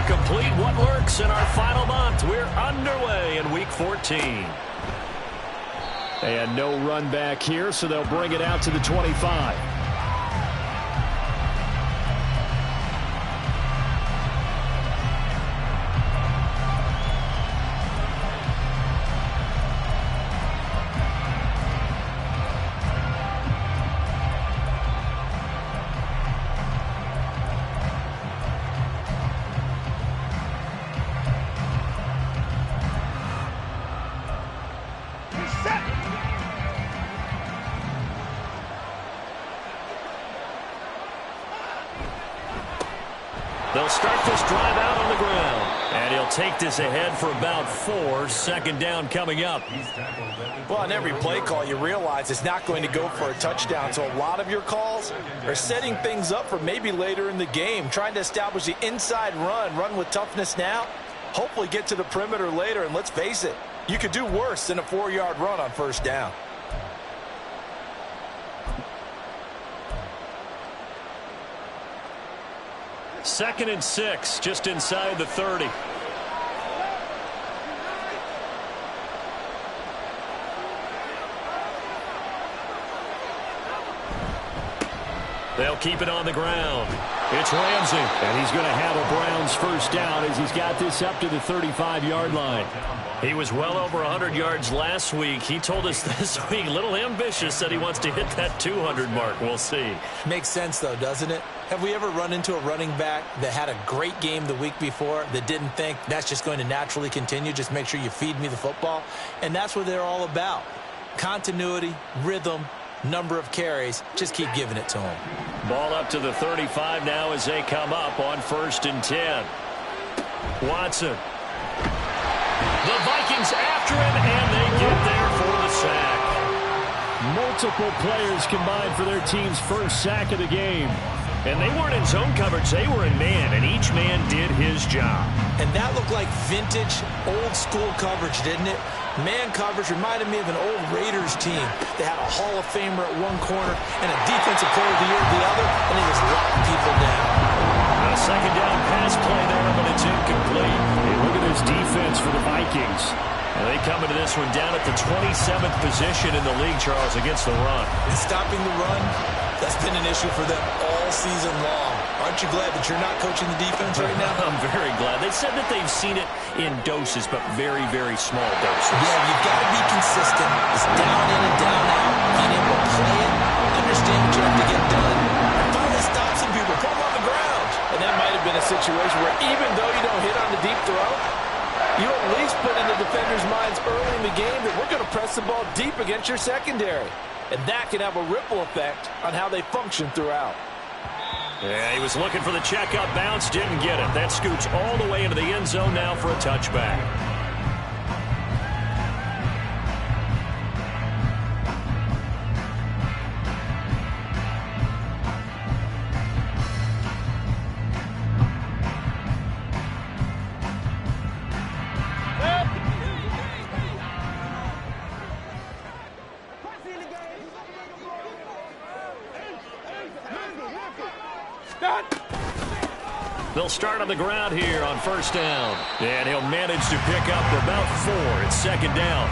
complete what works in our final month. We're underway in Week 14. And no run back here, so they'll bring it out to the 25. They'll start this drive out on the ground. And he'll take this ahead for about 4. Second down coming up. Well, on every play call, you realize it's not going to go for a touchdown. So a lot of your calls are setting things up for maybe later in the game, trying to establish the inside run with toughness now, hopefully get to the perimeter later. And let's face it, you could do worse than a 4-yard run on first down. Second and 6, just inside the 30. They'll keep it on the ground. It's Ramsey, and he's going to have a Browns first down as he's got this up to the 35-yard line. He was well over 100 yards last week. He told us this week, a little ambitious, that he wants to hit that 200 mark. We'll see. Makes sense, though, doesn't it? Have we ever run into a running back that had a great game the week before that didn't think that's just going to naturally continue? Just make sure you feed me the football. And that's what they're all about. Continuity, rhythm, number of carries. Just keep giving it to him. Ball up to the 35 now as they come up on 1st and 10. Watson. The Vikings after him, and they get there for the sack. Multiple players combined for their team's first sack of the game. And they weren't in zone coverage. They were in man, and each man did his job. And that looked like vintage, old-school coverage, didn't it? Man coverage reminded me of an old Raiders team. They had a Hall of Famer at one corner and a Defensive Player of the Year at the other, and he was locking people down. A second down pass play there, but it's incomplete. Hey, look at this defense for the Vikings. And they come into this one down at the 27th position in the league, Charles, against the run. And stopping the run, that's been an issue for them all season long. Aren't you glad that you're not coaching the defense right now? I'm very glad. They said that they've seen it in doses, but very, very small doses. Yeah, you've got to be consistent. It's down in and down out. Being able to play it, understand what you have to get done, and finally stop some people, put them on the ground. And that might have been a situation where even though you don't hit on the deep throw, you at least put in the defenders' minds early in the game that we're going to press the ball deep against your secondary. And that can have a ripple effect on how they function throughout. Yeah, he was looking for the check-up bounce, didn't get it. That scoots all the way into the end zone now for a touchback. They'll start on the ground here on first down. And he'll manage to pick up about 4. It's second down.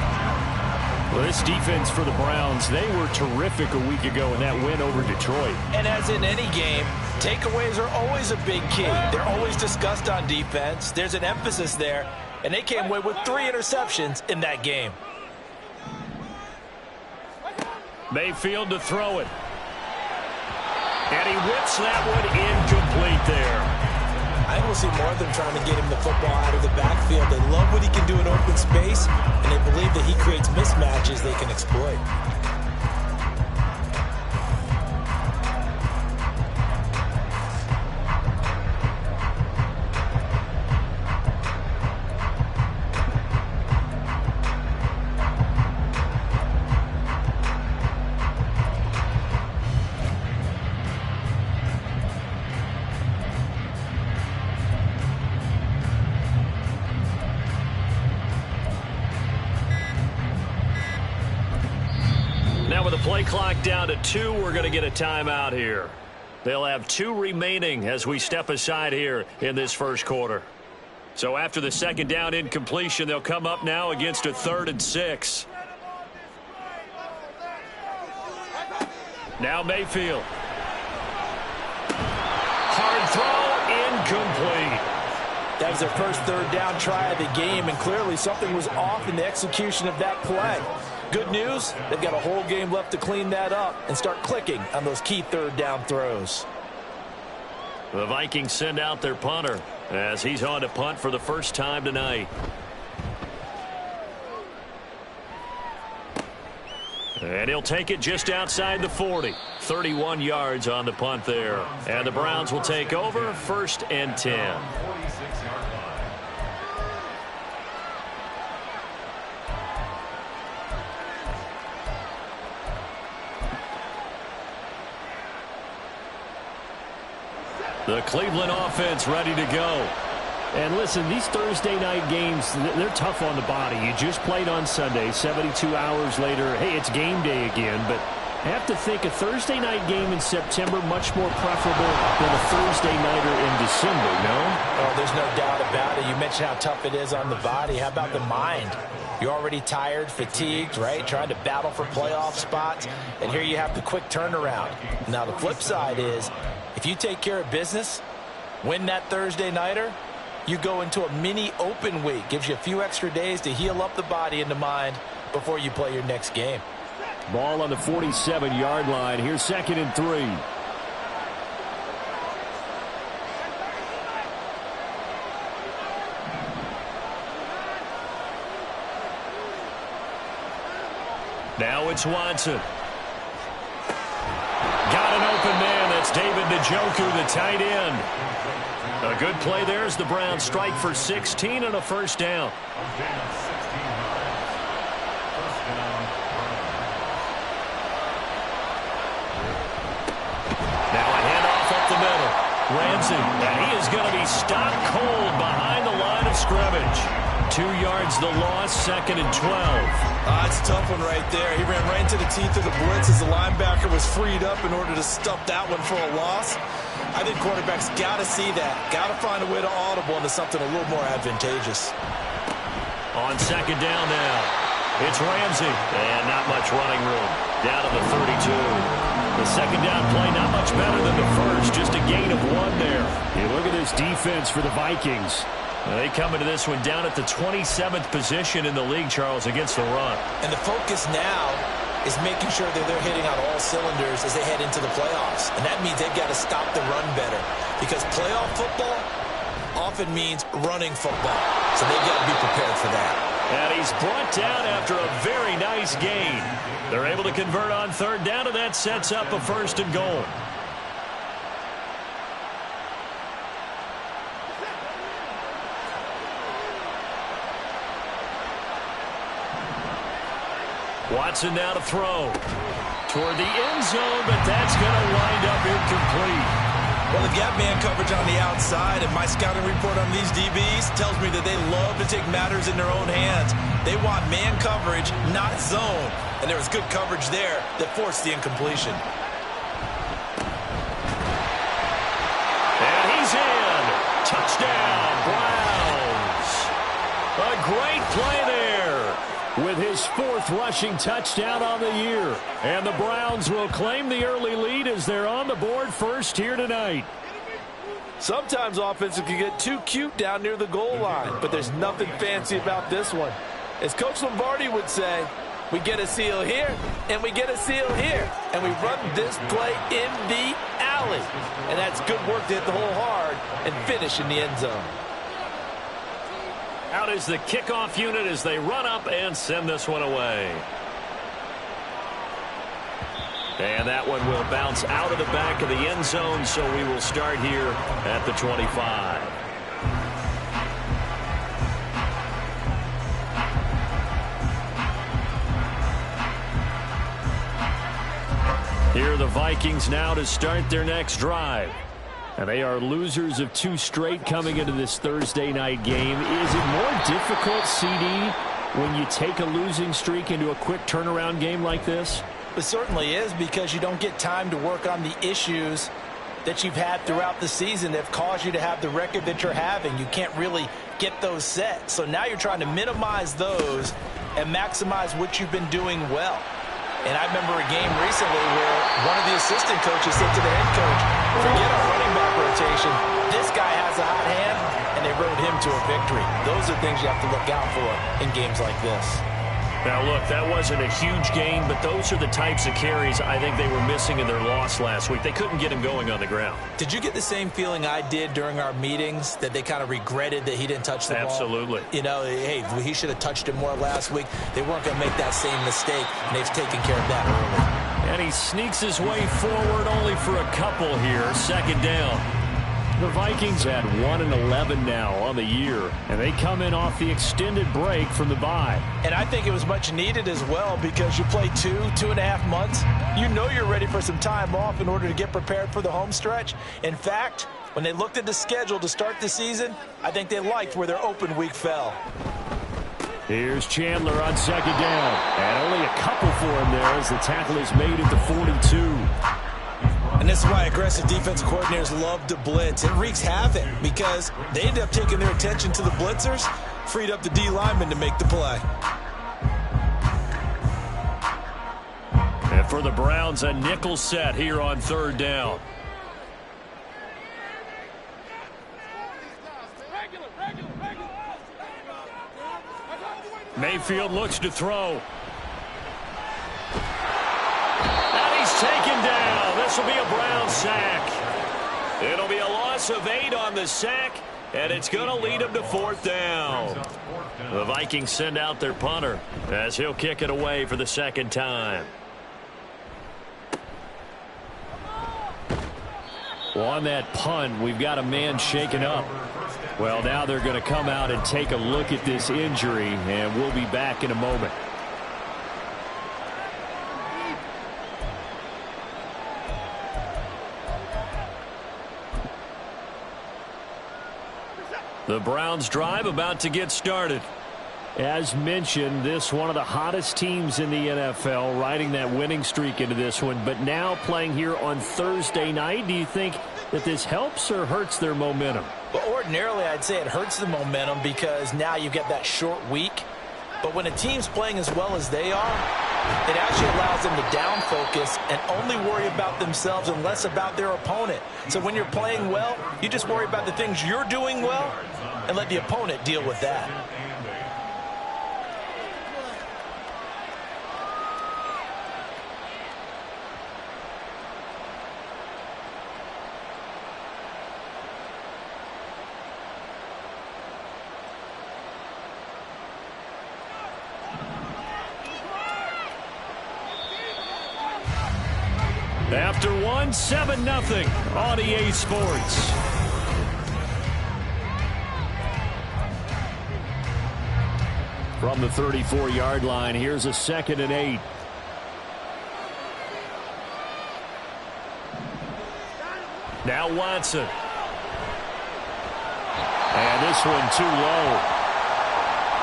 Well, this defense for the Browns, they were terrific a week ago in that win over Detroit. And as in any game, takeaways are always a big key. They're always discussed on defense. There's an emphasis there. And they came away with 3 interceptions in that game. Mayfield to throw it. And he whips that one incomplete there. I will see more of them trying to get him the football out of the backfield. They love what he can do in open space, and they believe that he creates mismatches they can exploit. Now with the play clock down to 2, we're going to get a timeout here. They'll have 2 remaining as we step aside here in this first quarter. So after the second down incompletion, they'll come up now against a 3rd and 6. Now Mayfield. Hard throw, incomplete. That was their first 3rd down try of the game, and clearly something was off in the execution of that play. Good news, they've got a whole game left to clean that up and start clicking on those key 3rd down throws. The Vikings send out their punter as he's on to punt for the first time tonight. And he'll take it just outside the 40. 31 yards on the punt there. And the Browns will take over, 1st and 10. The Cleveland offense ready to go. And listen, these Thursday night games, they're tough on the body. You just played on Sunday, 72 hours later. Hey, it's game day again, but I have to think a Thursday night game in September much more preferable than a Thursday nighter in December, no? Oh, there's no doubt about it. You mentioned how tough it is on the body. How about the mind? You're already tired, fatigued, right? Trying to battle for playoff spots, and here you have the quick turnaround. Now, the flip side is, if you take care of business, win that Thursday nighter, you go into a mini open week. Gives you a few extra days to heal up the body and the mind before you play your next game. Ball on the 47-yard line. Here's 2nd and 3. Now it's Watson. Got an open man. That's David Njoku, the tight end. A good play there as the Browns strike for 16 and a 1st down. Now a handoff up the middle. Ramsey, and he is going to be stopped cold behind the line of scrimmage. 2 yards the loss, 2nd and 12. It's a tough one right there. He ran right into the teeth of the blitz as the linebacker was freed up in order to stuff that one for a loss. I think quarterbacks got to see that. Got to find a way to audible into something a little more advantageous. On 2nd down now, it's Ramsey. And not much running room. Down to the 32. The 2nd down play not much better than the first. Just a gain of 1 there. Hey, look at this defense for the Vikings. They come into this one down at the 27th position in the league, Charles, against the run. And the focus now is making sure that they're hitting on all cylinders as they head into the playoffs. And that means they've got to stop the run better. Because playoff football often means running football. So they've got to be prepared for that. And he's brought down after a very nice gain. They're able to convert on 3rd down, and that sets up a 1st and goal. Watson now to throw toward the end zone, but that's going to wind up incomplete. Well, they've got man coverage on the outside, and my scouting report on these DBs tells me that they love to take matters in their own hands. They want man coverage, not zone. And there was good coverage there that forced the incompletion. And he's in. Touchdown, Browns. A great play there. With his 4th rushing touchdown on the year. And the Browns will claim the early lead as they're on the board first here tonight. Sometimes offenses can get too cute down near the goal line, but there's nothing fancy about this one. As Coach Lombardi would say, we get a seal here, and we get a seal here, and we run this play in the alley. And that's good work to hit the hole hard and finish in the end zone. Out is the kickoff unit as they run up and send this one away. And that one will bounce out of the back of the end zone, so we will start here at the 25. Here are the Vikings now to start their next drive. And they are losers of 2 straight coming into this Thursday night game. Is it more difficult, CD, when you take a losing streak into a quick turnaround game like this? It certainly is, because you don't get time to work on the issues that you've had throughout the season that have caused you to have the record that you're having. You can't really get those set. So now you're trying to minimize those and maximize what you've been doing well. And I remember a game recently where one of the assistant coaches said to the head coach, forget our running back rotation. This guy has a hot hand, and they rode him to a victory. Those are things you have to look out for in games like this. Now, look, that wasn't a huge gain, but those are the types of carries I think they were missing in their loss last week. They couldn't get him going on the ground. Did you get the same feeling I did during our meetings, that they kind of regretted that he didn't touch the ball? Absolutely. You know, hey, he should have touched it more last week. They weren't going to make that same mistake, and they've taken care of that early. And he sneaks his way forward only for a couple here. Second down. The Vikings at 1-11 now on the year, and they come in off the extended break from the bye. And I think it was much needed as well, because you play 2.5 months. You know you're ready for some time off in order to get prepared for the home stretch. In fact, when they looked at the schedule to start the season, I think they liked where their open week fell. Here's Chandler on second down, and only a couple for him there as the tackle is made at the 42. And this is why aggressive defensive coordinators love to blitz. It wreaks havoc because they end up taking their attention to the blitzers, freed up the D lineman to make the play. And for the Browns, a nickel set here on third down. Mayfield looks to throw. And he's taken down. This will be a Brown sack. It'll be a loss of 8 on the sack, and it's going to lead him to fourth down. The Vikings send out their punter as he'll kick it away for the second time. Well, on that punt, we've got a man shaken up. Well, now they're going to come out and take a look at this injury, and we'll be back in a moment. The Browns drive about to get started. As mentioned, this one of the hottest teams in the NFL, riding that winning streak into this one, but now playing here on Thursday night. Do you think that this helps or hurts their momentum? Well, ordinarily, I'd say it hurts the momentum because now you get that short week. But when a team's playing as well as they are, it actually allows them to down focus and only worry about themselves and less about their opponent. So when you're playing well, you just worry about the things you're doing well and let the opponent deal with that. After 7-0 on EA Sports. From the 34-yard line, here's a 2nd and 8. Now Watson. And this one too low.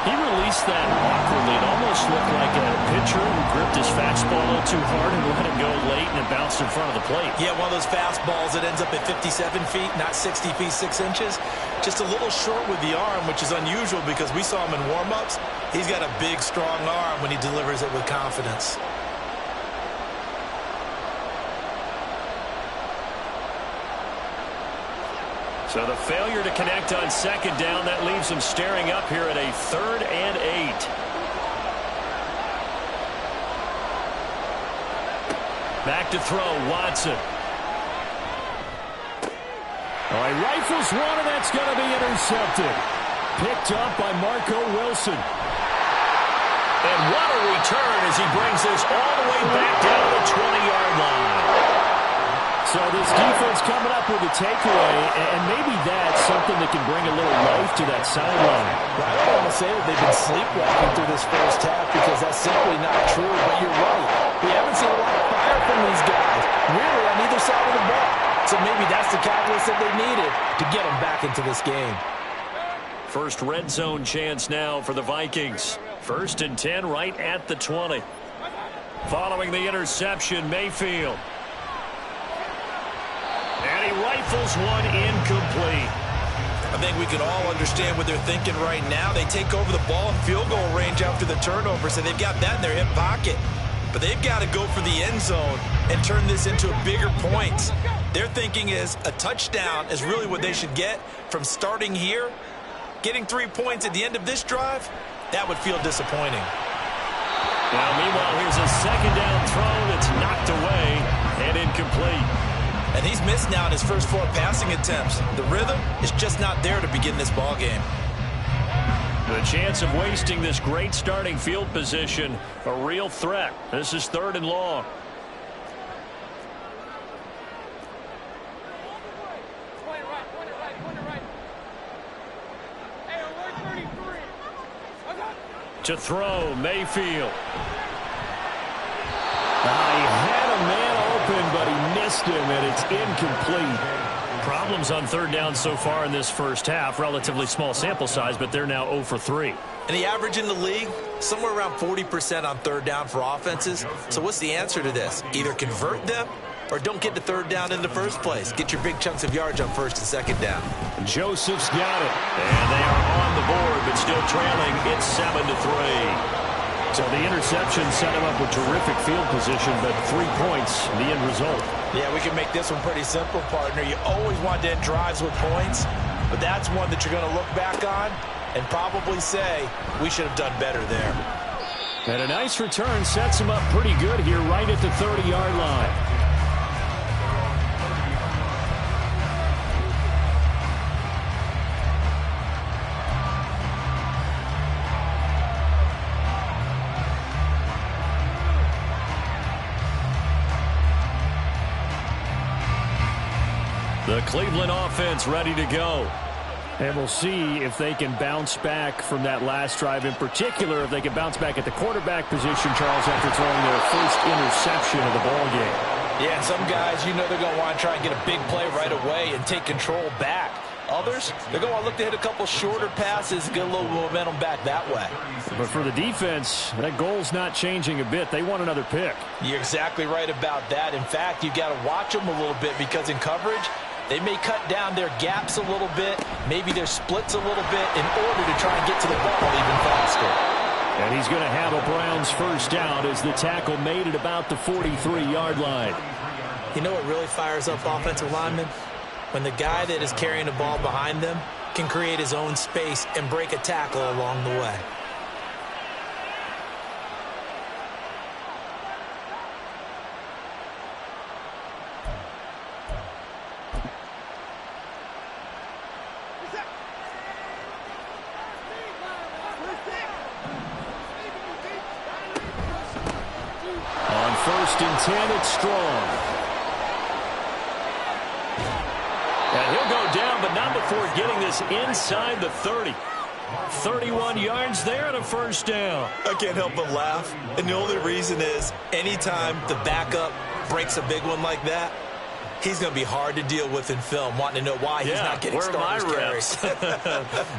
He released that awkwardly. It almost looked like a pitcher who gripped his fastball a little too hard and let it go late, and it bounced in front of the plate. Yeah, one of those fastballs that ends up at 57 feet, not 60 feet, 6 inches. Just a little short with the arm, which is unusual because we saw him in warm-ups. He's got a big, strong arm when he delivers it with confidence. So the failure to connect on second down, that leaves him staring up here at a 3rd and 8. Back to throw, Watson. Oh, he rifles one, and that's going to be intercepted. Picked up by Marco Wilson. And what a return as he brings this all the way back down to the 20-yard line. So this defense coming up with a takeaway, and maybe that's something that can bring a little life to that sideline. Well, I don't want to say that they've been sleepwalking through this first half because that's simply not true, but you're right. We haven't seen a lot of fire from these guys, really, on either side of the ball. So maybe that's the catalyst that they needed to get them back into this game. First red zone chance now for the Vikings. 1st and 10 right at the 20. Following the interception, Mayfield. And he rifles one incomplete. I think we can all understand what they're thinking right now. They take over the ball in field goal range after the turnover, so they've got that in their hip pocket. But they've got to go for the end zone and turn this into a bigger points. Their thinking is a touchdown is really what they should get from starting here. Getting 3 points at the end of this drive, that would feel disappointing. Now, meanwhile, here's a second down throw that's knocked away and incomplete. And he's missed now in his first 4 passing attempts. The rhythm is just not there to begin this ball game. The chance of wasting this great starting field position, a real threat. This is 3rd and long. To throw, Mayfield. He had a man open, but he missed him, and it's incomplete. Problems on 3rd down so far in this first half. Relatively small sample size, but they're now 0 for 3. And the average in the league, somewhere around 40% on 3rd down for offenses. So what's the answer to this? Either convert them or don't get to 3rd down in the first place. Get your big chunks of yards on 1st and 2nd down. Joseph's got it. And they are on the board, but still trailing. It's 7-3. So the interception set him up with terrific field position, but 3 points, the end result. Yeah, we can make this one pretty simple, partner. You always want to end drives with points, but that's one that you're going to look back on and probably say, we should have done better there. And a nice return sets him up pretty good here right at the 30-yard line. The Cleveland offense ready to go. And we'll see if they can bounce back from that last drive, in particular if they can bounce back at the quarterback position, Charles, after throwing their first interception of the ball game. Yeah, and some guys, you know they're going to want to try and get a big play right away and take control back. Others, they're going to look to hit a couple shorter passes, get a little momentum back that way. But for the defense, that goal's not changing a bit. They want another pick. You're exactly right about that. In fact, you've got to watch them a little bit because in coverage, they may cut down their gaps a little bit, maybe their splits a little bit in order to try and get to the ball even faster. And he's going to have a Browns first down as the tackle made at about the 43-yard line. You know what really fires up offensive linemen? When the guy that is carrying the ball behind them can create his own space and break a tackle along the way. On 1st and 10, it's Strong. And he'll go down, but not before getting this inside the 30. 31 yards there and a first down. I can't help but laugh. And the only reason is anytime the backup breaks a big one like that, he's going to be hard to deal with in film, wanting to know why he's not getting starters carries.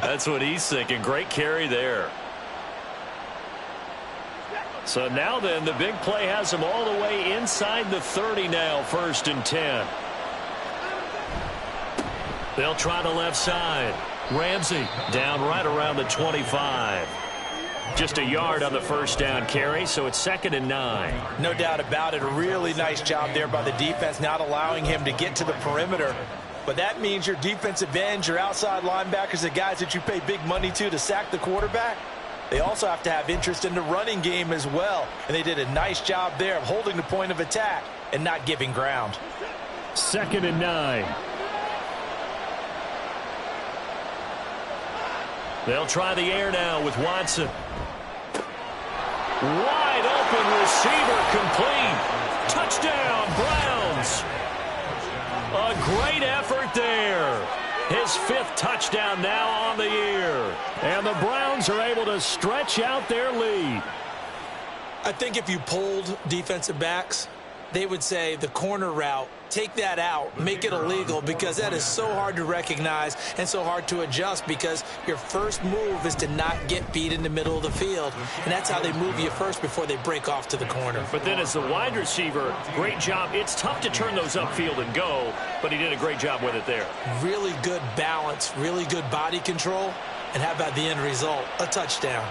That's what he's thinking. Great carry there. So now then, the big play has him all the way inside the 30 now, 1st and 10. They'll try the left side. Ramsey down right around the 25. Just a yard on the first down carry, so it's 2nd and 9. No doubt about it. A really nice job there by the defense, not allowing him to get to the perimeter. But that means your defensive ends, your outside linebackers, the guys that you pay big money to sack the quarterback, they also have to have interest in the running game as well. And they did a nice job there of holding the point of attack and not giving ground. 2nd and 9. They'll try the air now with Watson. Wide open receiver complete. Touchdown, Browns. A great effort there. His 5th touchdown now on the year. And the Browns are able to stretch out their lead. I think if you polled defensive backs, they would say the corner route, take that out, make it illegal, because that is so hard to recognize and so hard to adjust, because your first move is to not get beat in the middle of the field, and that's how they move you first before they break off to the corner. But then as the wide receiver, great job. It's tough to turn those upfield and go, but he did a great job with it there. Really good balance, really good body control, and how about the end result? A touchdown.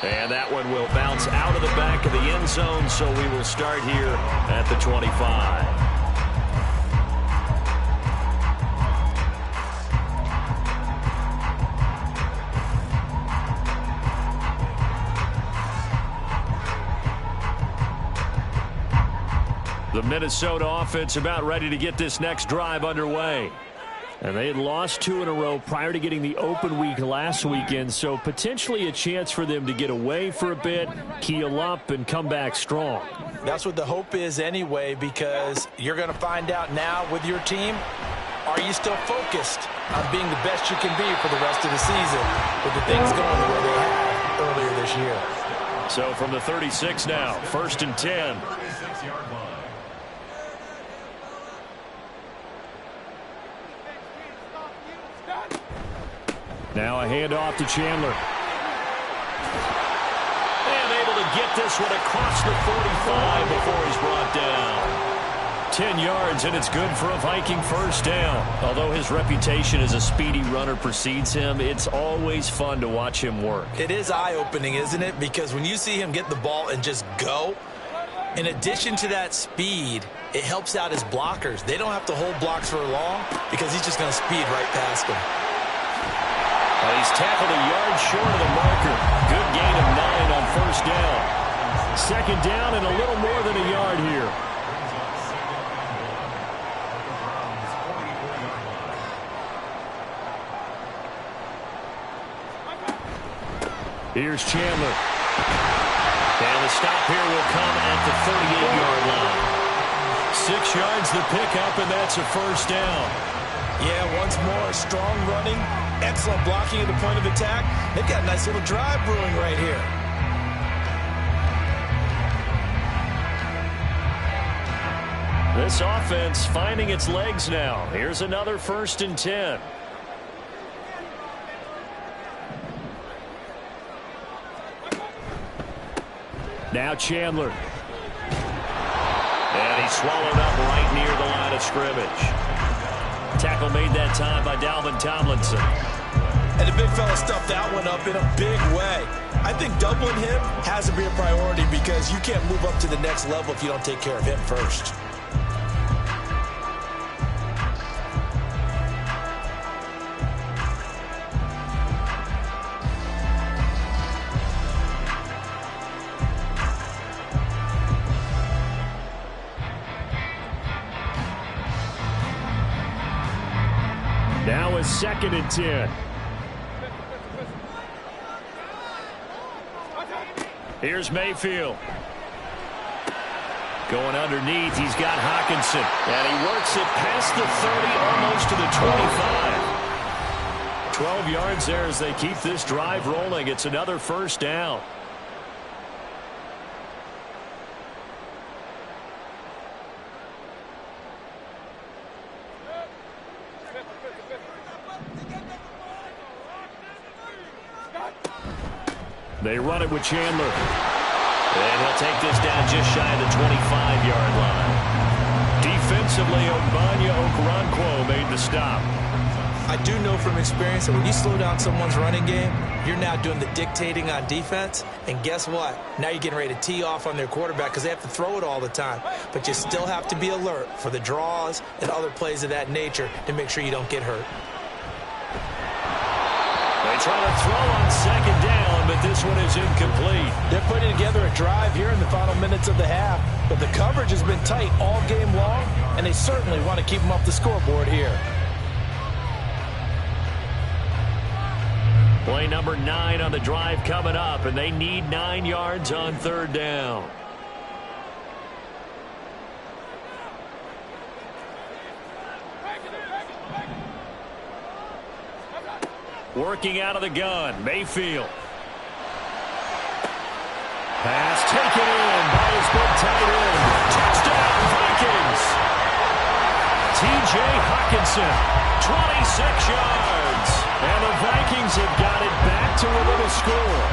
And that one will bounce out of the back of the end zone, so we will start here at the 25. The Minnesota offense about ready to get this next drive underway. And they had lost 2 in a row prior to getting the open week last weekend, so potentially a chance for them to get away for a bit, keel up, and come back strong. That's what the hope is anyway, because you're going to find out now with your team, are you still focused on being the best you can be for the rest of the season with the things going the way they have earlier this year? So from the 36 now, 1st and 10. Now a handoff to Chandler. And able to get this one across the 45 before he's brought down. 10 yards, and it's good for a Viking first down. Although his reputation as a speedy runner precedes him, it's always fun to watch him work. It is eye-opening, isn't it? Because when you see him get the ball and just go, in addition to that speed, it helps out his blockers. They don't have to hold blocks for long because he's just going to speed right past them. He's tackled a yard short of the marker. Good gain of 9 on first down. 2nd down and a little more than a yard here. Here's Chandler. And the stop here will come at the 38-yard line. 6 yards the pickup, and that's a first down. Yeah, once more, strong running, excellent blocking at the point of attack. They've got a nice little drive brewing right here. This offense finding its legs now. Here's another 1st and 10. Now Chandler. And he's swallowed up right near the line of scrimmage. Tackle made that time by Dalvin Tomlinson. And the big fella stuffed that one up in a big way. I think doubling him has to be a priority, because you can't move up to the next level if you don't take care of him first. Now a 2nd and 10. Here's Mayfield. Going underneath, he's got Hockenson. And he works it past the 30, almost to the 25. 12 yards there as they keep this drive rolling. It's another first down. They run it with Chandler. And he'll take this down just shy of the 25-yard line. Defensively, Ogbanya Okoronkwo made the stop. I do know from experience that when you slow down someone's running game, you're now doing the dictating on defense. And guess what? Now you're getting ready to tee off on their quarterback because they have to throw it all the time. But you still have to be alert for the draws and other plays of that nature to make sure you don't get hurt. They try to throw on 2nd down, but this one is incomplete. They're putting together a drive here in the final minutes of the half, but the coverage has been tight all game long, and they certainly want to keep them off the scoreboard here. Play number 9 on the drive coming up, and they need 9 yards on 3rd down. Working out of the gun, Mayfield. Pass taken in by his big tight end. T.J. Hockenson, 26 yards. And the Vikings have got it back to within a score.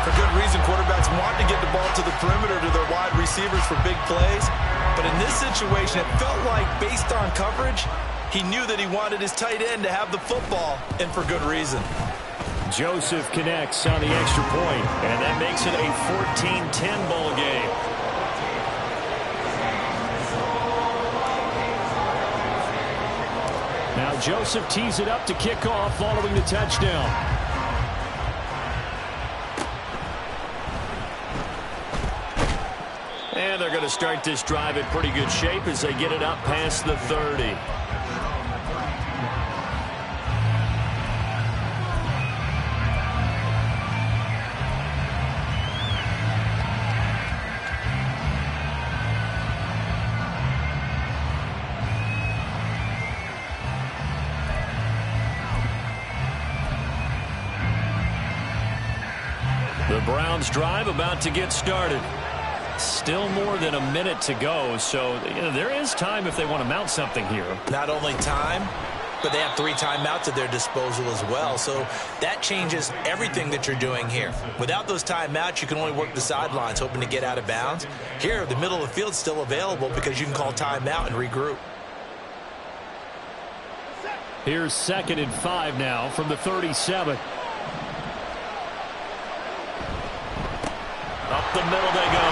For good reason, quarterbacks want to get the ball to the perimeter to their wide receivers for big plays. But in this situation, it felt like, based on coverage, he knew that he wanted his tight end to have the football, and for good reason. Joseph connects on the extra point, and that makes it a 14-10 ball game. Now Joseph tees it up to kick off following the touchdown. And they're going to start this drive in pretty good shape as they get it up past the 30. The Browns drive about to get started. Still more than a minute to go, so there is time if they want to mount something here. Not only time, but they have 3 timeouts at their disposal as well, so that changes everything that you're doing here. Without those timeouts, you can only work the sidelines, hoping to get out of bounds. Here, the middle of the field's still available because you can call timeout and regroup. Here's 2nd and 5 now from the 37. Up the middle they go.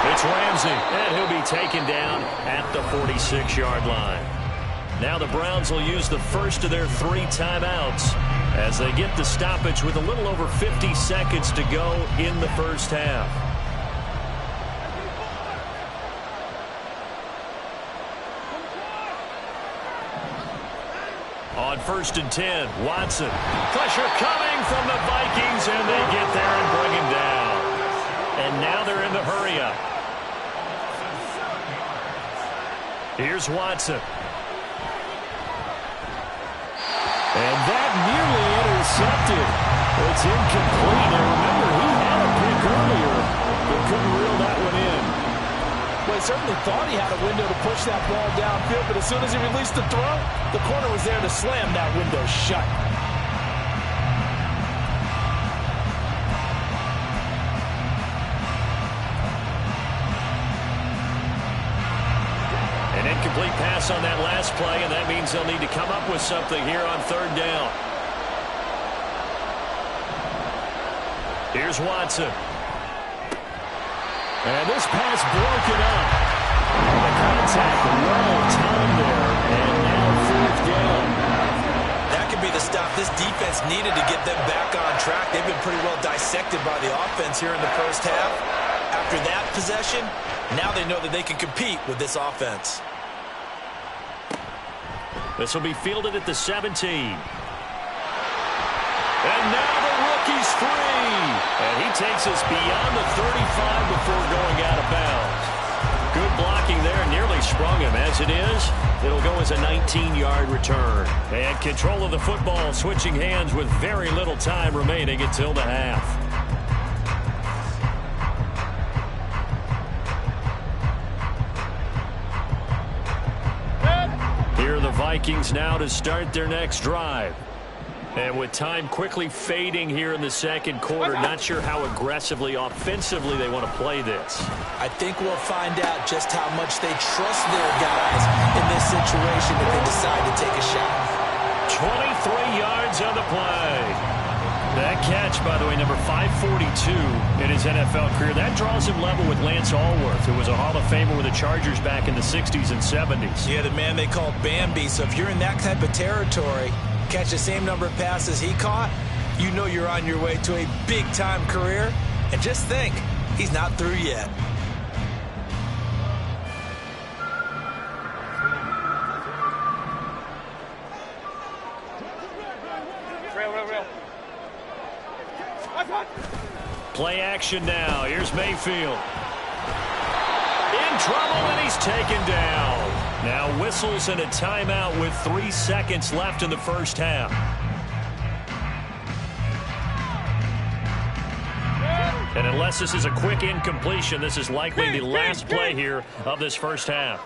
It's Ramsey, and he'll be taken down at the 46-yard line. Now the Browns will use the first of their 3 timeouts as they get the stoppage with a little over 50 seconds to go in the first half. On 1st and 10, Watson. Pressure coming from the Vikings, and they get there and bring him down. And now they're in the hurry-up. Here's Watson. And that nearly intercepted. It's incomplete. And remember, he had a pick earlier, but couldn't reel that one in. Well, he certainly thought he had a window to push that ball downfield, but as soon as he released the throw, the corner was there to slam that window shut. An incomplete pass on that last play, and that means they'll need to come up with something here on 3rd down. Here's Watson. And this pass broken up. And the contact well timed there, and now 4th down. That could be the stop this defense needed to get them back on track. They've been pretty well dissected by the offense here in the first half. After that possession, now they know that they can compete with this offense. This will be fielded at the 17. And now the rookie's free. And he takes us beyond the 35 before going out of bounds. Good blocking there, nearly sprung him. As it is, it'll go as a 19-yard return. And control of the football switching hands with very little time remaining until the half. Here are the Vikings now to start their next drive. And with time quickly fading here in the 2nd quarter, not sure how aggressively, offensively they want to play this. I think we'll find out just how much they trust their guys in this situation if they decide to take a shot. 23 yards on the play. That catch, by the way, number 542 in his NFL career. That draws him level with Lance Allworth, who was a Hall of Famer with the Chargers back in the 60s and 70s. Yeah, the man they called Bambi. So if you're in that type of territory, catch the same number of passes he caught, you know you're on your way to a big-time career. And just think, he's not through yet. Play action now. Here's Mayfield. In trouble, and he's taken down. Now whistles and a timeout with 3 seconds left in the first half. And unless this is a quick incompletion, this is likely the last play here of this first half.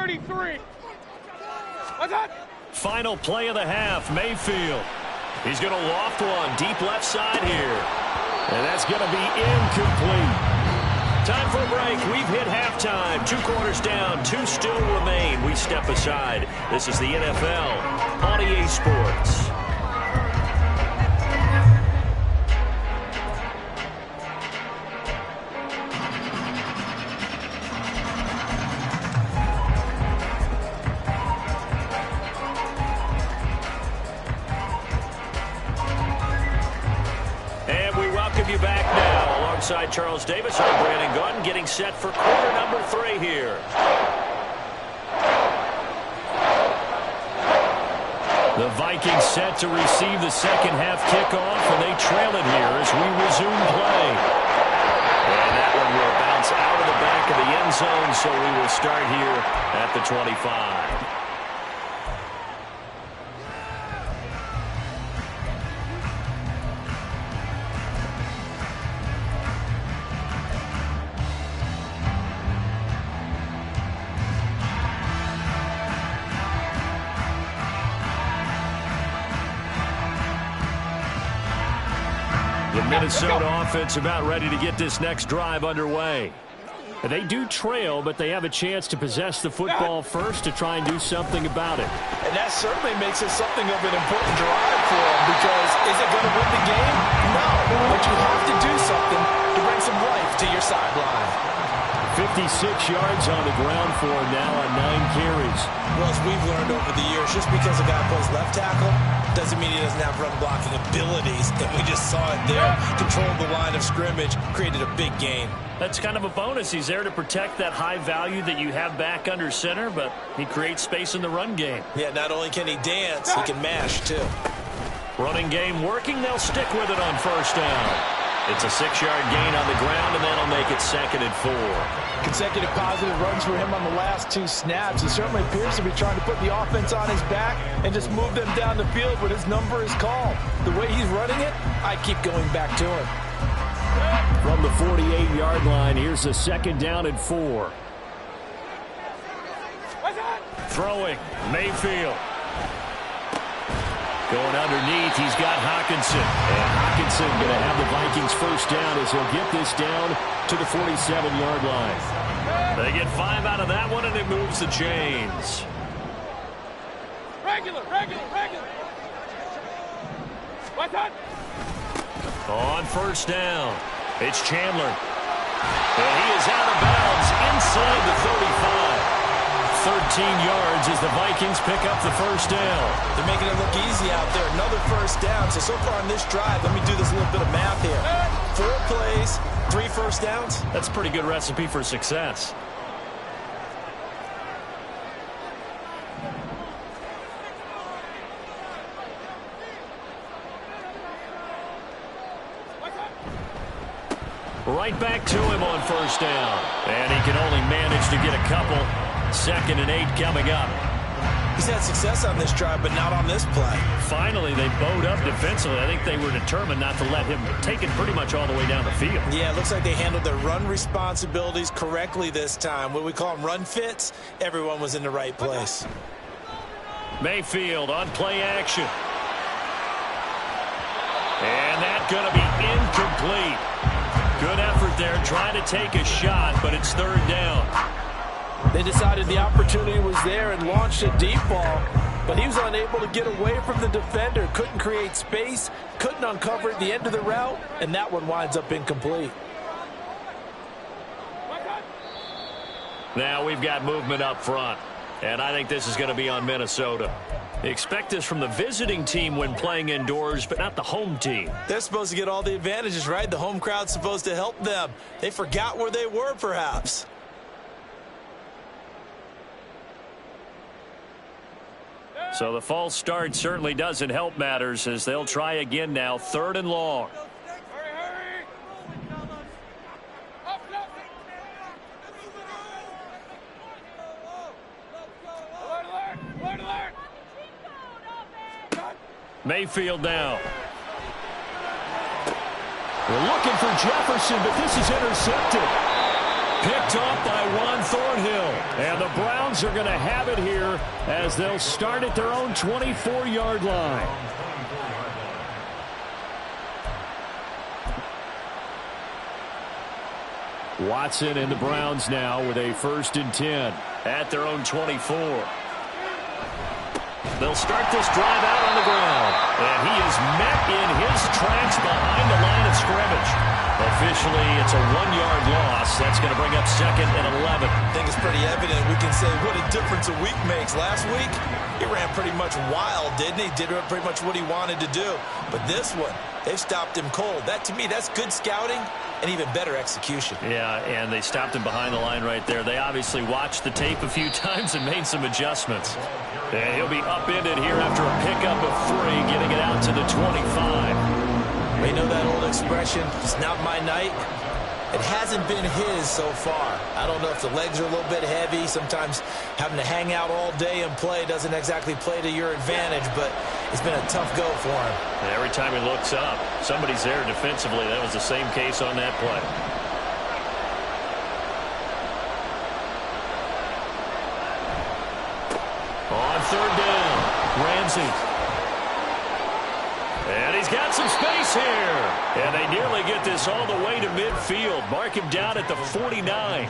33. What's that? Final play of the half, Mayfield. He's going to loft one deep left side here. And that's going to be incomplete. Time for a break. We've hit halftime. 2 quarters down. 2 still remain. We step aside. This is the NFL on EA Sports. You back now alongside Charles Davis. I'm Brandon Gaudin getting set for quarter number 3 here. The Vikings set to receive the second half kickoff, and they trail it here as we resume play. And that one will bounce out of the back of the end zone, so we will start here at the 25. Minnesota offense about ready to get this next drive underway. They do trail, but they have a chance to possess the football first to try and do something about it. And that certainly makes it something of an important drive for them, because is it going to win the game? No, but you have to do something to bring some life to your sideline. 56 yards on the ground for him now on 9 carries. Well, as we've learned over the years, just because a guy plays left tackle doesn't mean he doesn't have run blocking abilities. And we just saw it there. Controlled the line of scrimmage, created a big gain. That's kind of a bonus. He's there to protect that high value that you have back under center, but he creates space in the run game. Yeah, not only can he dance, he can mash too. Running game working. They'll stick with it on first down. It's a 6-yard gain on the ground, and that'll make it 2nd and 4. Consecutive positive runs for him on the last 2 snaps. He certainly appears to be trying to put the offense on his back and just move them down the field when his number is called. The way he's running it, I keep going back to him. From the 48-yard line, here's a 2nd down and 4. Throwing, Mayfield. Going underneath, he's got Hockenson. And Hockenson going to have the Vikings first down as he'll get this down to the 47-yard line. They get 5 out of that one, and it moves the chains. Regular. What's that? On first down, it's Chandler. And he is out of bounds inside the 35. 13 yards as the Vikings pick up the first down. They're making it look easy out there. Another first down. So far on this drive, let me do this little bit of math here. 4 plays, 3 first downs. That's a pretty good recipe for success. Right back to him on first down. And he can only manage to get a couple. 2nd and 8 coming up. He's had success on this drive, but not on this play. Finally, they bowed up defensively. I think they were determined not to let him take it pretty much all the way down the field. Yeah, it looks like they handled their run responsibilities correctly this time. What we call them run fits, everyone was in the right place. Mayfield on play action. And that's going to be incomplete. Good effort there, trying to take a shot, but it's 3rd down. They decided the opportunity was there and launched a deep ball, but he was unable to get away from the defender, couldn't create space, couldn't uncover at the end of the route, and that one winds up incomplete. Now we've got movement up front, and I think this is going to be on Minnesota. Expect this from the visiting team when playing indoors, but not the home team. They're supposed to get all the advantages, right? The home crowd's supposed to help them. They forgot where they were, perhaps. So the false start certainly doesn't help matters as they'll try again now, 3rd and long. Hurry. Alert. Mayfield now. We're looking for Jefferson, but this is intercepted. Picked off by Ron Thornhill. And the Browns are going to have it here as they'll start at their own 24-yard line. Watson and the Browns now with a 1st and 10 at their own 24. They'll start this drive out on the ground. And he is met in his tracks behind the line of scrimmage. Officially, it's a 1-yard loss. That's going to bring up 2nd and 11. I think it's pretty evident. We can say what a difference a week makes. Last week, he ran pretty much wild, didn't he? Did pretty much what he wanted to do. But this one, they've stopped him cold. That, to me, that's good scouting and even better execution. Yeah, and they stopped him behind the line right there. They obviously watched the tape a few times and made some adjustments. And he'll be upended here after a pickup of 3, getting it out to the 25. We know that old expression, it's not my night. It hasn't been his so far. I don't know if the legs are a little bit heavy. Sometimes having to hang out all day and play doesn't exactly play to your advantage, but it's been a tough go for him. And every time he looks up, somebody's there defensively. That was the same case on that play. On 3rd down, Ramsey. And he's got some space here. And they nearly get this all the way to midfield. Mark him down at the 49.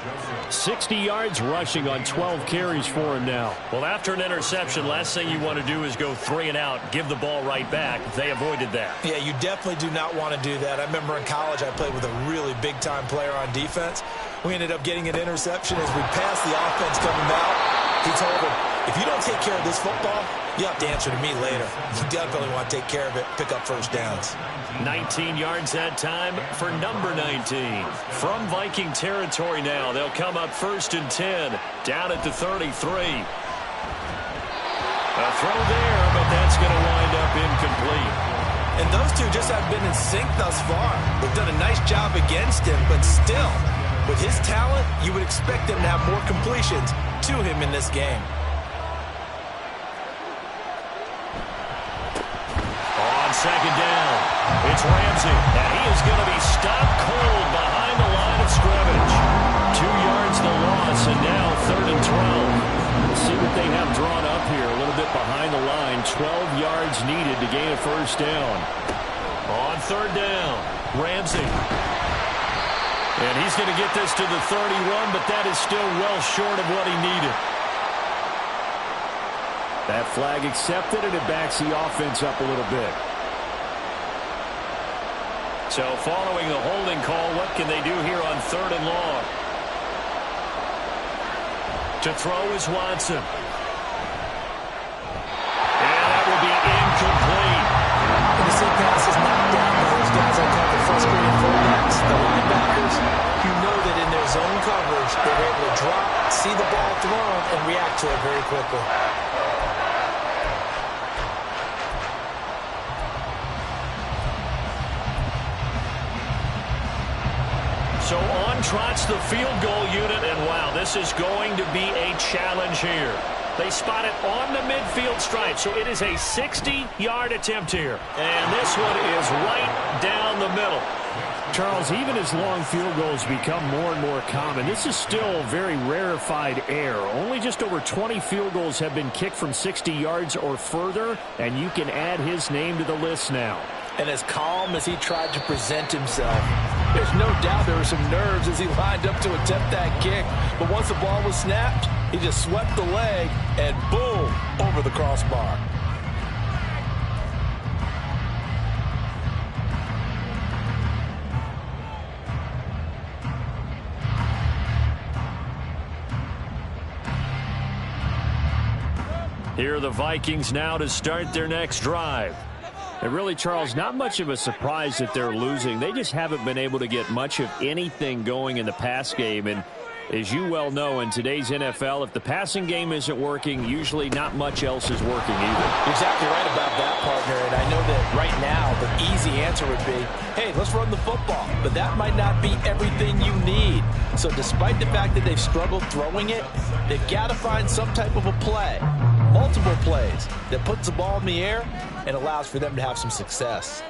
60 yards rushing on 12 carries for him now. Well, after an interception, last thing you want to do is go 3 and out, give the ball right back. They avoided that. Yeah, you definitely do not want to do that. I remember in college I played with a really big-time player on defense. We ended up getting an interception as we passed the offense coming out. He told him, if you don't take care of this football, you have to answer to me later. You definitely want to take care of it, pick up 1st downs. 19 yards that time for number 19. From Viking territory now, they'll come up 1st and 10, down at the 33. A throw there, but that's going to wind up incomplete. And those two just have been in sync thus far. They've done a nice job against him, but still, with his talent, you would expect them to have more completions to him in this game. On 2nd down, it's Ramsey, and he is going to be stopped cold behind the line of scrimmage. 2 yards the loss, and now 3rd and 12. Let's see what they have drawn up here. A little bit behind the line. 12 yards needed to gain a 1st down. On 3rd down, Ramsey. And he's going to get this to the 31, but that is still well short of what he needed. That flag accepted, and it backs the offense up a little bit. So following the holding call, what can they do here on 3rd and long? To throw is Watson. And that will be incomplete. And the same pass is knocked down by those guys I call the frustrated fullbacks, the linebackers. You know that in their zone coverage, they're able to drop, see the ball thrown, and react to it very quickly. So on trots the field goal unit, and wow, this is going to be a challenge here. They spot it on the midfield stripe, so it is a 60-yard attempt here. And this one is right down the middle. Charles, even as long field goals become more and more common, this is still very rarefied air. Only just over 20 field goals have been kicked from 60 yards or further, and you can add his name to the list now. And as calm as he tried to present himself, there's no doubt there were some nerves as he lined up to attempt that kick. But once the ball was snapped, he just swept the leg and boom, over the crossbar. Here are the Vikings now to start their next drive. And really, Charles, not much of a surprise that they're losing. They just haven't been able to get much of anything going in the pass game. And as you well know, in today's NFL, if the passing game isn't working, usually not much else is working either. You're exactly right about that, partner. And I know that right now the easy answer would be, hey, let's run the football. But that might not be everything you need. So despite the fact that they've struggled throwing it, they've got to find some type of a play, multiple plays, that puts the ball in the air and allows for them to have some success.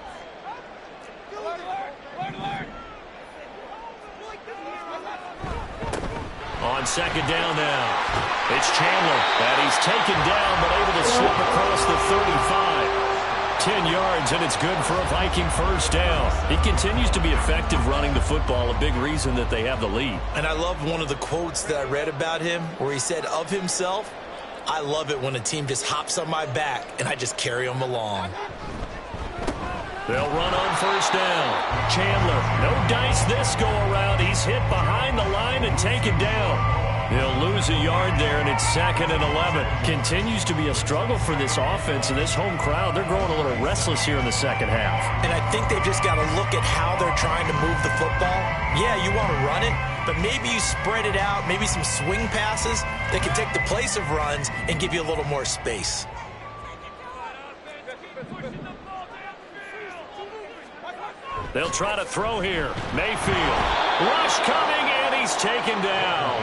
On On second down now, it's Chandler, and he's taken down but able to slip across the 35. 10 yards, and it's good for a Viking first down. He continues to be effective running the football, a big reason that they have the lead. And I love one of the quotes that I read about him where he said of himself, "I love it when a team just hops on my back and I just carry them along." They'll run on first down. Chandler, no dice this go around. He's hit behind the line and taken down. He'll lose a yard there, and it's 2nd and 11. Continues to be a struggle for this offense and this home crowd. They're growing a little restless here in the second half. And I think they've just got to look at how they're trying to move the football. Yeah, you want to run it, but maybe you spread it out, maybe some swing passes that can take the place of runs and give you a little more space. They'll try to throw here. Mayfield. Rush coming, and he's taken down.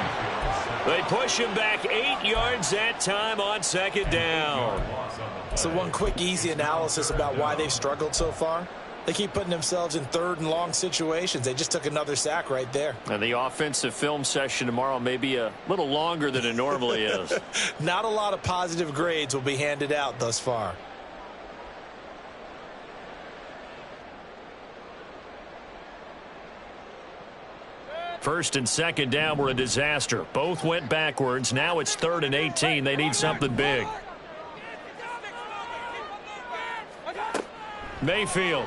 They push him back 8 yards that time on second down. So one quick, easy analysis about why they've struggled so far. They keep putting themselves in 3rd and long situations. They just took another sack right there. And the offensive film session tomorrow may be a little longer than it normally is. Not a lot of positive grades will be handed out thus far. First and second down were a disaster. Both went backwards. Now it's 3rd and 18. They need something big. Mayfield.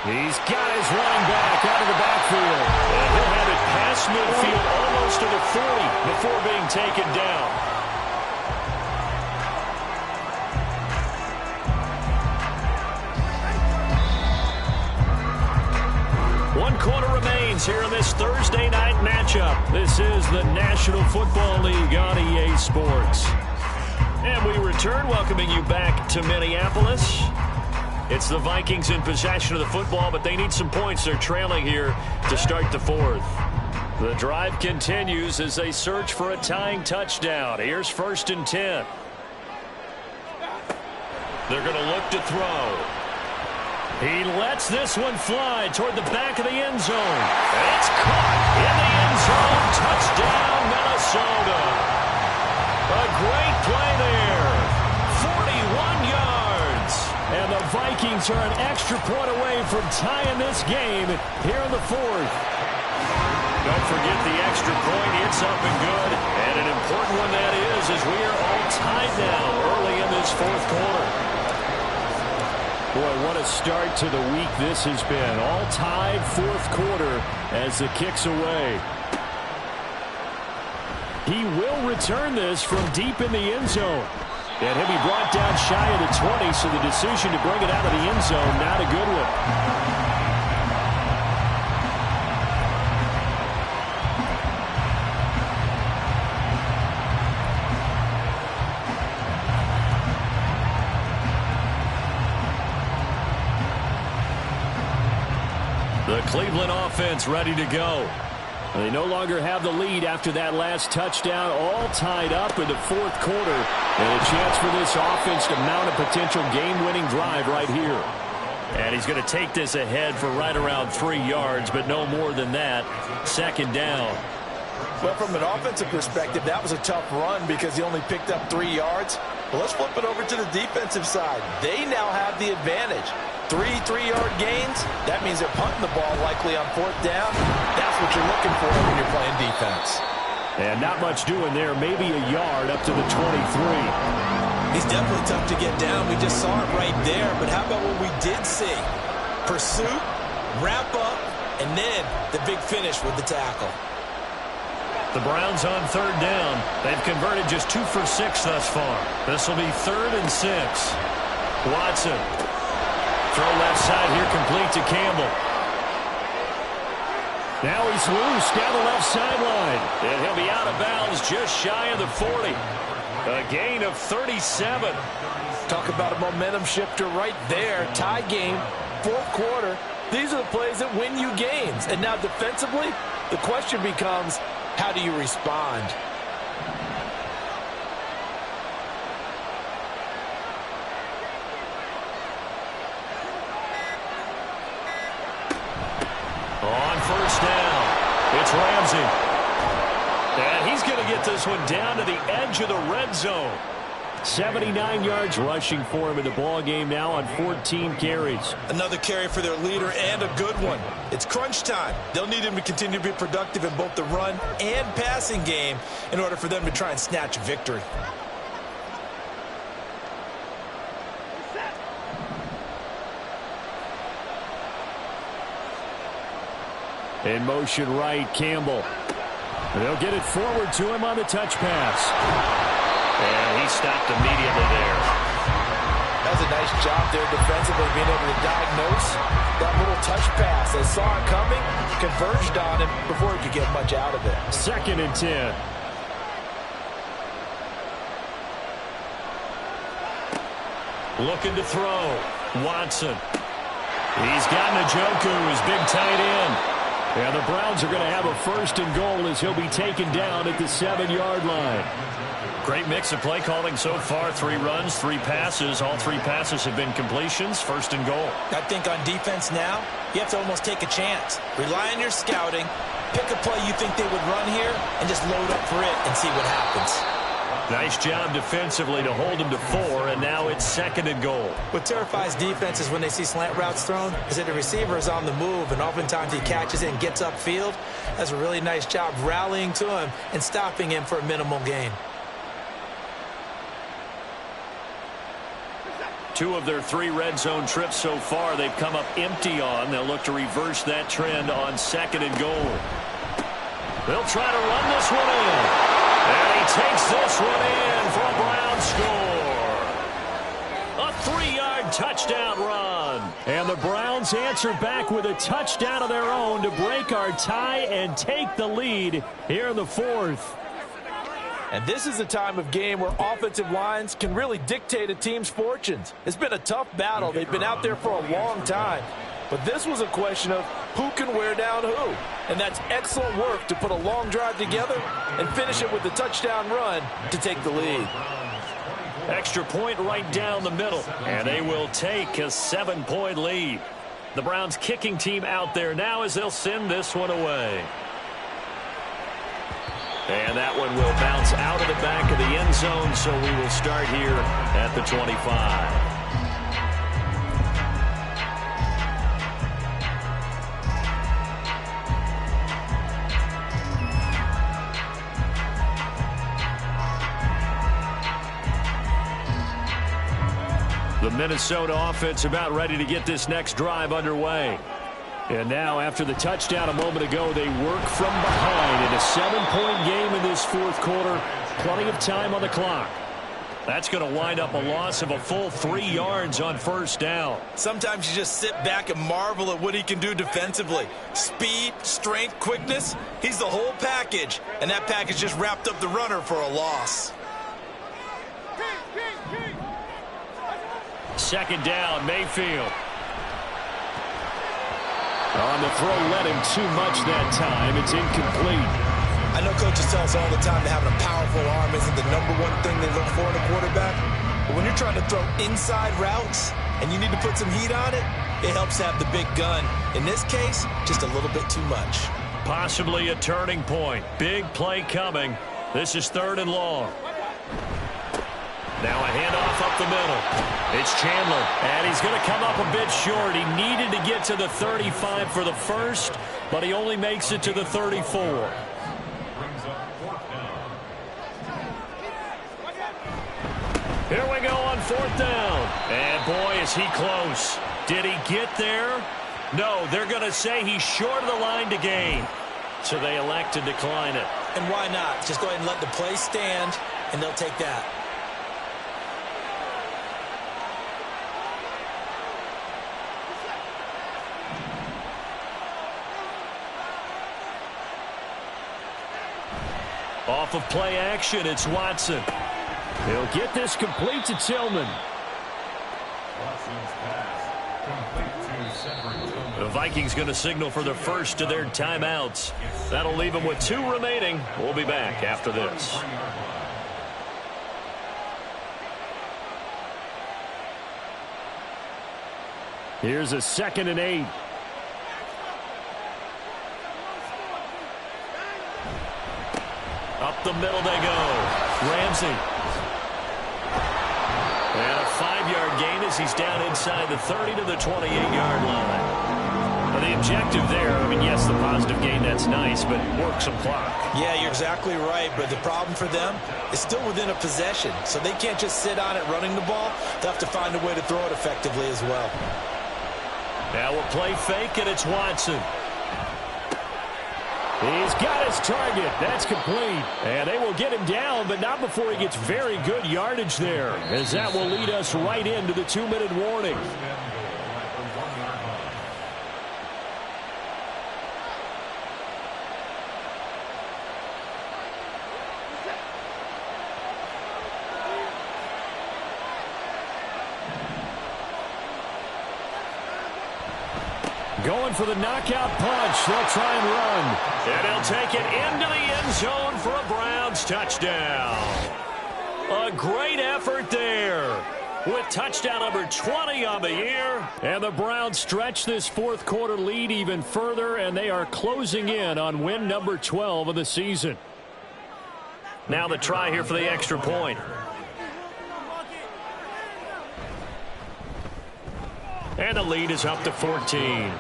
He's got his running back out of the backfield. And he'll have it past midfield almost to the 40 before being taken down. One quarter remains here in this Thursday night matchup. This is the National Football League on EA Sports. And we return, welcoming you back to Minneapolis. It's the Vikings in possession of the football, but they need some points. They're trailing here to start the 4th. The drive continues as they search for a tying touchdown. Here's 1st and 10. They're going to look to throw. He lets this one fly toward the back of the end zone. It's caught in the end zone. Touchdown, Minnesota. A great play there. 41 yards. And the Vikings are an extra point away from tying this game here in the 4th. Don't forget the extra point. It's up and good. And an important one that is, as we are all tied now early in this 4th quarter. Boy, what a start to the week this has been. All tied 4th quarter as the kick's away. He will return this from deep in the end zone. And he'll be brought down shy of the 20, so the decision to bring it out of the end zone, not a good one. The Cleveland offense ready to go. They no longer have the lead after that last touchdown, all tied up in the 4th quarter. And a chance for this offense to mount a potential game-winning drive right here. And he's going to take this ahead for right around 3 yards, but no more than that. 2nd down. Well, from an offensive perspective, that was a tough run because he only picked up 3 yards. Well, let's flip it over to the defensive side. They now have the advantage. 3 3-yard gains, that means they're punting the ball likely on 4th down. That's what you're looking for when you're playing defense. And not much doing there, maybe a yard up to the 23. He's definitely tough to get down. We just saw it right there. But how about what we did see? Pursuit, wrap up, and then the big finish with the tackle. The Browns on 3rd down. They've converted just 2 for 6 thus far. This will be 3rd and 6. Watson. Throw left side here, complete to Campbell. Now he's loose down the left sideline. And he'll be out of bounds just shy of the 40. A gain of 37. Talk about a momentum shifter right there. Tie game, 4th quarter. These are the plays that win you games. And now defensively, the question becomes, how do you respond? On first down, it's Ramsey. And he's going to get this one down to the edge of the red zone. 79 yards rushing for him in the ball game now on 14 carries. Another carry for their leader and a good one. It's crunch time. They'll need him to continue to be productive in both the run and passing game in order for them to try and snatch a victory. In motion right, Campbell. They'll get it forward to him on the touch pass. And he stopped immediately there. That was a nice job there defensively, being able to diagnose that little touch pass. They saw it coming, converged on him before he could get much out of it. 2nd and 10. Looking to throw. Watson. He's got Njoku, his big tight end. And the Browns are going to have a 1st and goal as he'll be taken down at the 7-yard line. Great mix of play calling so far. 3 runs, 3 passes. All 3 passes have been completions. 1st and goal. I think on defense now, you have to almost take a chance. Rely on your scouting. Pick a play you think they would run here and just load up for it and see what happens. Nice job defensively to hold him to 4, and now it's 2nd and goal. What terrifies defenses when they see slant routes thrown is that the receiver is on the move, and oftentimes he catches it and gets upfield. That's a really nice job rallying to him and stopping him for a minimal gain. 2 of their 3 red zone trips so far they've come up empty on. They'll look to reverse that trend on 2nd and goal. They'll try to run this one in. And he takes this one in for a Brown score. A 3-yard touchdown run. And the Browns answer back with a touchdown of their own to break our tie and take the lead here in the 4th. And this is a time of game where offensive lines can really dictate a team's fortunes. It's been a tough battle. They've been out there for a long time. But this was a question of who can wear down who. And that's excellent work to put a long drive together and finish it with a touchdown run to take the lead. Extra point right down the middle. And they will take a 7-point lead. The Browns kicking team out there now as they'll send this one away. And that one will bounce out of the back of the end zone, so we will start here at the 25. The Minnesota offense about ready to get this next drive underway. And now, after the touchdown a moment ago, they work from behind in a 7-point game in this 4th quarter. Plenty of time on the clock. That's going to wind up a loss of a full 3 yards on 1st down. Sometimes you just sit back and marvel at what he can do defensively. Speed, strength, quickness, he's the whole package. And that package just wrapped up the runner for a loss. 2nd down, Mayfield. On the throw, led him too much that time. It's incomplete. I know coaches tell us all the time that having a powerful arm isn't the #1 thing they look for in a quarterback. But when you're trying to throw inside routes and you need to put some heat on it, it helps have the big gun. In this case, just a little bit too much. Possibly a turning point. Big play coming. This is 3rd and long. Now a handoff up the middle. It's Chandler, and he's going to come up a bit short. He needed to get to the 35 for the first, but he only makes it to the 34. Here we go on 4th down. And boy, is he close. Did he get there? No, they're going to say he's short of the line to gain. So they elect to decline it. And why not? Just go ahead and let the play stand, and they'll take that. Off of play action, it's Watson. He'll get this complete to Tillman. The Vikings going to signal for the first of their timeouts. That'll leave them with 2 remaining. We'll be back after this. Here's a 2nd and 8. the middle they go. Ramsey. And a 5-yard gain as he's down inside the 30 to the 28-yard line. Well, the objective there, I mean, yes, the positive gain, that's nice, but work some clock. Yeah, you're exactly right, but the problem for them is still within a possession, so they can't just sit on it running the ball. They'll have to find a way to throw it effectively as well. Now we'll play fake, and it's Watson. He's got his target. That's complete. And they will get him down, but not before he gets very good yardage there, as that will lead us right into the 2-minute warning. Going for the knockout punch. They'll try and run. And he'll take it into the end zone for a Browns touchdown. A great effort there with touchdown number 20 on the year. And the Browns stretch this fourth quarter lead even further, and they are closing in on win number 12 of the season. Now the try here for the extra point. And the lead is up to 14.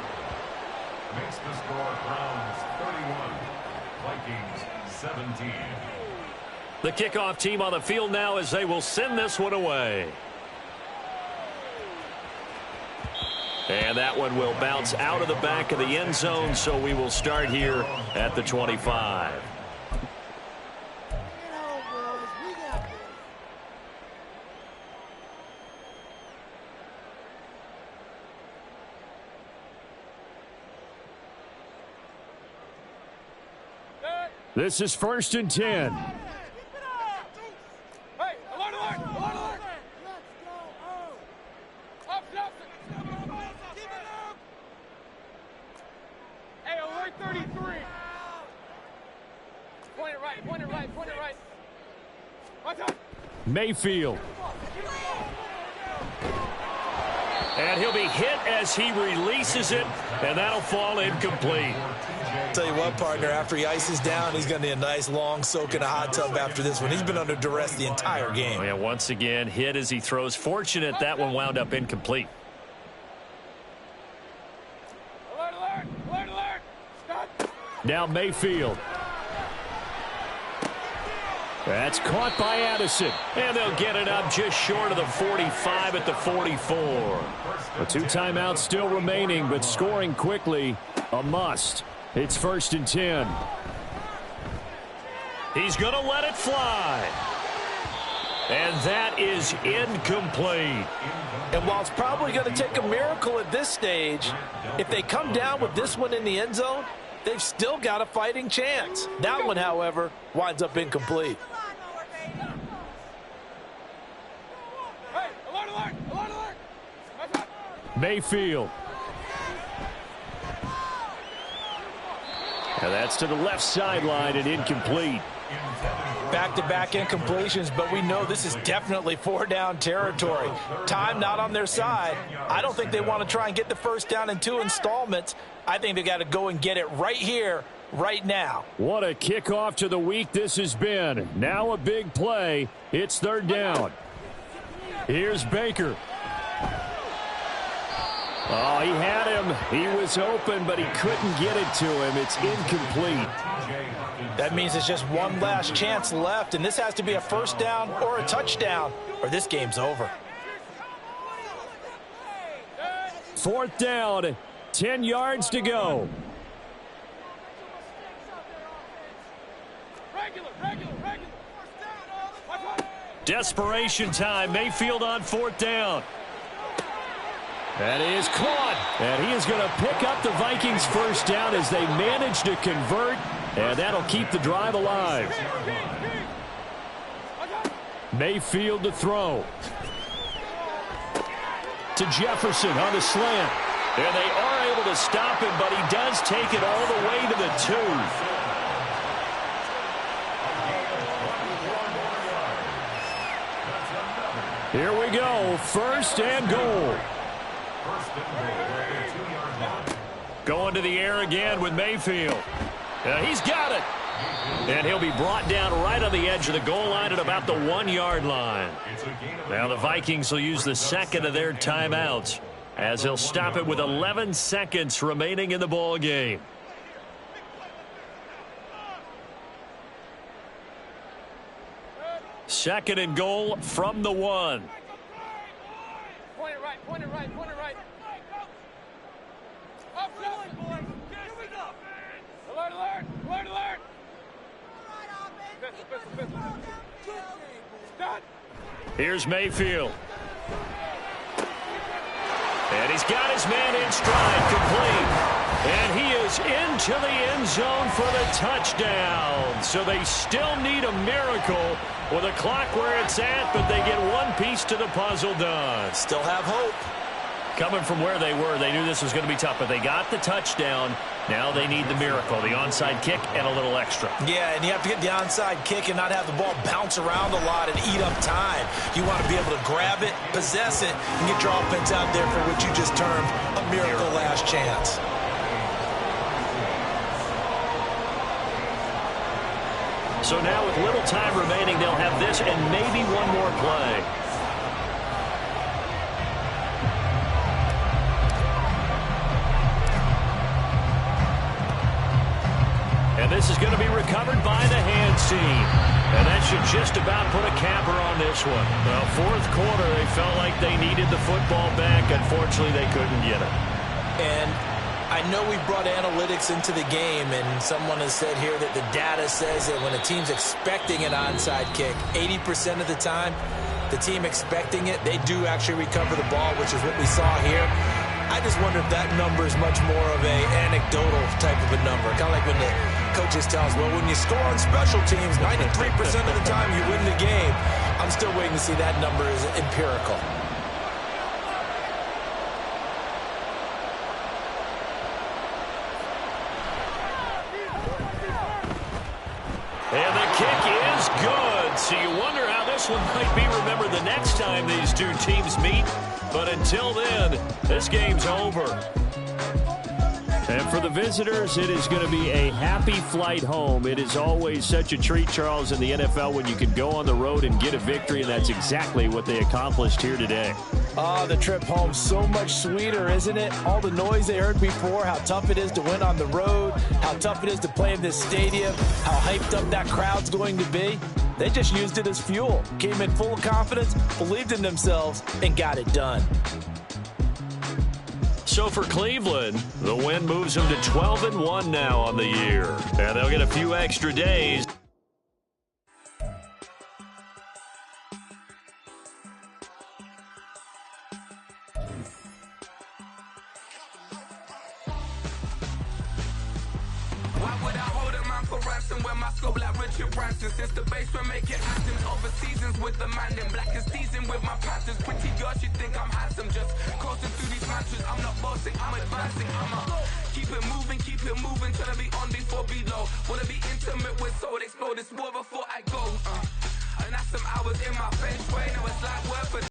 Makes the score Browns 31, Vikings 17. The kickoff team on the field now as they will send this one away. And that one will bounce out of the back of the end zone, so we will start here at the 25. This is 1st and 10. Hey, alert, alert, alert, alert. Up, up. Hey, alert 33. Point it right, point it right, point it right. Watch out. Mayfield. And he'll be hit as he releases it, and that'll fall incomplete. Tell you what, partner, after he ices down, he's going to need a nice long soak in a hot tub after this one. He's been under duress the entire game. Oh, yeah, once again, hit as he throws. Fortunate that one wound up incomplete. Alert, alert, alert, alert. Stop. Now Mayfield. That's caught by Addison. And they'll get it up just short of the 45 at the 44. A 2 timeouts still remaining, but scoring quickly, a must. It's 1st and 10. He's going to let it fly. And that is incomplete. And while it's probably going to take a miracle at this stage, if they come down with this one in the end zone, they've still got a fighting chance. That one, however, winds up incomplete. Hey, alert, alert, alert, alert. Watch out. Mayfield. And that's to the left sideline and incomplete. Back-to-back incompletions, but we know this is definitely 4-down territory. Time not on their side. I don't think they want to try and get the first down in 2 installments. I think they got to go and get it right here, right now. What a kickoff to the week this has been. Now a big play. It's 3rd down. Here's Baker. Oh, he had him. He was open, but he couldn't get it to him. It's incomplete. That means it's just one last chance left, and this has to be a first down or a touchdown, or this game's over. 4th down, 10 yards to go. Regular, regular, regular. Watch out. Desperation time. Mayfield on 4th down. That is caught. And he is going to pick up the Vikings first down as they manage to convert. And that'll keep the drive alive. Mayfield to throw. To Jefferson on the slant. And they are able to stop him, but he does take it all the way to the 2. Here we go. 1st and goal. Going to the air again with Mayfield. He's got it. And he'll be brought down right on the edge of the goal line at about the 1-yard line. Now the Vikings will use the second of their timeouts as they'll stop it with 11 seconds remaining in the ball game. Second and goal from the 1. Point it right, point it right, point it right. Up, boys. Here we go. Alert, alert, alert, alert. Pistol. Done. Here's Mayfield. And he's got his man in stride, complete. And he is into the end zone for the touchdown. So they still need a miracle with a clock where it's at, but they get one piece to the puzzle done. Still have hope. Coming from where they were, they knew this was going to be tough, but they got the touchdown. Now they need the miracle, the onside kick and a little extra. Yeah, and you have to get the onside kick and not have the ball bounce around a lot and eat up time. You want to be able to grab it, possess it, and get your offense out there for what you just termed a miracle last chance. So now with little time remaining, they'll have this and maybe one more play. And this is going to be recovered by the hands team. And that should just about put a capper on this one. Well, fourth quarter, they felt like they needed the football back. Unfortunately, they couldn't get it. And I know we brought analytics into the game, and someone has said here that the data says that when a team's expecting an onside kick, 80% of the time, the team expecting it, they do actually recover the ball, which is what we saw here. I just wonder if that number is much more of a anecdotal type of a number. Kind of like when the coaches tell us, well, when you score on special teams, 93% of the time you win the game. I'm still waiting to see that number is empirical. And the kick is good. So you wonder how this one might be remembered the next time these two teams meet. But until then, this game's over. And for the visitors, it is going to be a happy flight home. It is always such a treat, Charles, in the NFL when you can go on the road and get a victory, and that's exactly what they accomplished here today. Oh, the trip home, so much sweeter, isn't it? All the noise they heard before, how tough it is to win on the road, how tough it is to play in this stadium, how hyped up that crowd's going to be. They just used it as fuel, came in full of confidence, believed in themselves, and got it done. So for Cleveland, the win moves them to 12-1 now on the year. And they'll get a few extra days. Since the basement making items over seasons with the man in black is seasoned with my patterns. Pretty girls, you think I'm handsome, just coasting through these matches. I'm not bossing, I'm advancing. Keep it moving, trying to be on before below. Wanna be intimate with soul, explode this war before I go. And that's some hours in my bench way. Now it's like work for